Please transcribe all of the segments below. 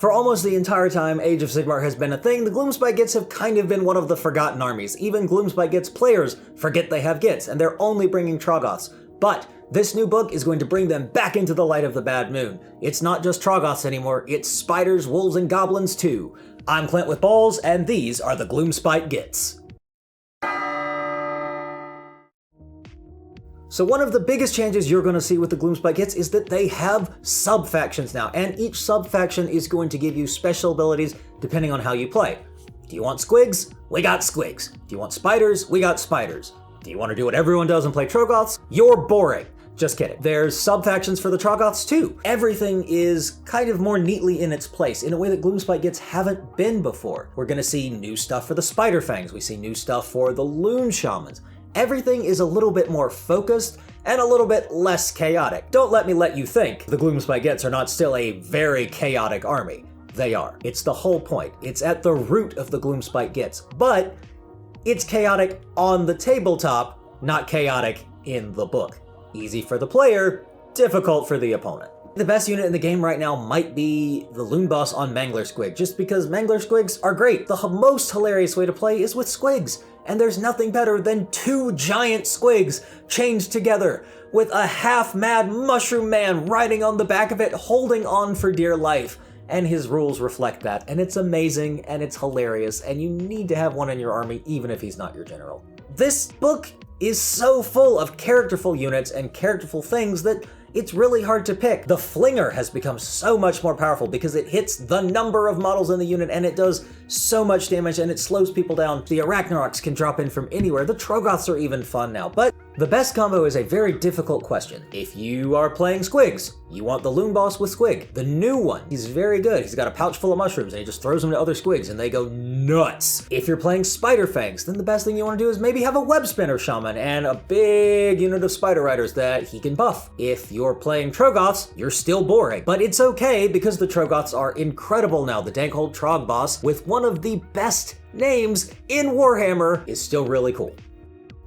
For almost the entire time Age of Sigmar has been a thing, the Gloomspite Gitz have kind of been one of the forgotten armies. Even Gloomspite Gitz players forget they have Gitz, and they're only bringing Troggoths. But this new book is going to bring them back into the light of the bad moon. It's not just Troggoths anymore, it's spiders, wolves, and goblins too. I'm Clint with Balls, and these are the Gloomspite Gitz. So one of the biggest changes you're going to see with the Gloomspite Gitz is that they have sub-factions now, and each sub-faction is going to give you special abilities depending on how you play. Do you want squigs? We got squigs. Do you want spiders? We got spiders. Do you want to do what everyone does and play Troggoths? You're boring. Just kidding. There's sub-factions for the Troggoths too. Everything is kind of more neatly in its place in a way that Gloomspite Gitz haven't been before. We're going to see new stuff for the Spider Fangs. We see new stuff for the Loon Shamans. Everything is a little bit more focused and a little bit less chaotic. Don't let me let you think the Gloomspite Gitz are not still a very chaotic army. They are. It's the whole point. It's at the root of the Gloomspite Gitz, but it's chaotic on the tabletop, not chaotic in the book. Easy for the player, difficult for the opponent. The best unit in the game right now might be the Loon Boss on Mangler Squig, just because Mangler Squigs are great. The most hilarious way to play is with Squigs, and there's nothing better than two giant Squigs chained together with a half-mad mushroom man riding on the back of it, holding on for dear life. And his rules reflect that, and it's amazing, and it's hilarious, and you need to have one in your army even if he's not your general. This book is so full of characterful units and characterful things that it's really hard to pick. The Flinger has become so much more powerful because it hits the number of models in the unit and it does so much damage and it slows people down. The Arachnaroks can drop in from anywhere. The Troggoths are even fun now. But the best combo is a very difficult question. If you are playing Squigs, you want the Loon Boss with Squig. The new one, he's very good. He's got a pouch full of mushrooms and he just throws them to other Squigs and they go nuts. If you're playing Spider Fangs, then the best thing you want to do is maybe have a Web Spinner Shaman and a big unit of Spider Riders that he can buff. If you're playing Troggoths, you're still boring. But it's okay because the Troggoths are incredible now. The Dankhold Trogg boss with one of the best names in Warhammer is still really cool.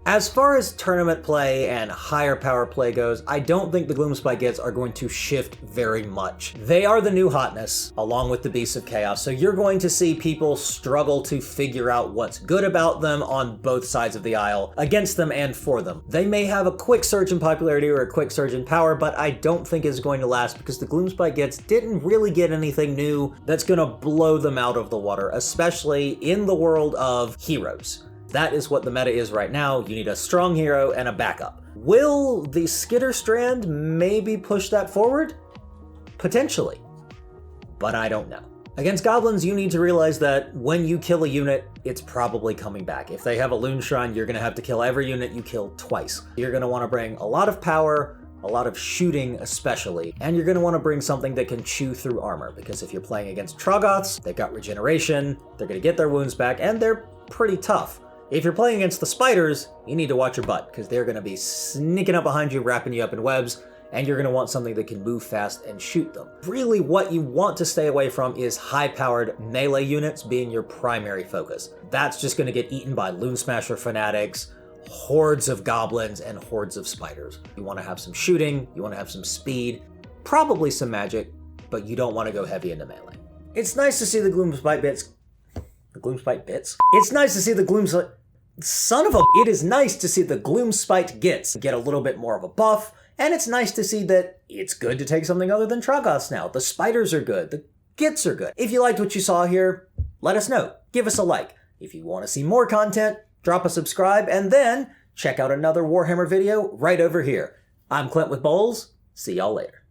As far as tournament play and higher power play goes, I don't think the Gloomspite Gitz are going to shift very much. They are the new hotness, along with the Beasts of Chaos, so you're going to see people struggle to figure out what's good about them on both sides of the aisle, against them and for them. They may have a quick surge in popularity or a quick surge in power, but I don't think it's going to last because the Gloomspite Gitz didn't really get anything new that's going to blow them out of the water, especially in the world of heroes. That is what the meta is right now. You need a strong hero and a backup. Will the Skitter Strand maybe push that forward? Potentially, but I don't know. Against goblins, you need to realize that when you kill a unit, it's probably coming back. If they have a Loon Shrine, you're gonna have to kill every unit you kill twice. You're gonna wanna bring a lot of power, a lot of shooting especially, and you're gonna wanna bring something that can chew through armor, because if you're playing against Troggoths, they've got regeneration, they're gonna get their wounds back, and they're pretty tough. If you're playing against the spiders, you need to watch your butt, because they're going to be sneaking up behind you, wrapping you up in webs, and you're going to want something that can move fast and shoot them. Really, what you want to stay away from is high-powered melee units being your primary focus. That's just going to get eaten by Loon Smasher fanatics, hordes of goblins, and hordes of spiders. You want to have some shooting, you want to have some speed, probably some magic, but you don't want to go heavy into melee. It's nice to see the Gloomspite Bits. The Gloomspite Bits? It's nice to see the Gloomspite... Son of a... It is nice to see the Gloomspite Gitz get a little bit more of a buff, and it's nice to see that it's good to take something other than Troggoths now. The spiders are good, the Gitz are good. If you liked what you saw here, let us know. Give us a like. If you want to see more content, drop a subscribe, and then check out another Warhammer video right over here. I'm Clint with Bowles. See y'all later.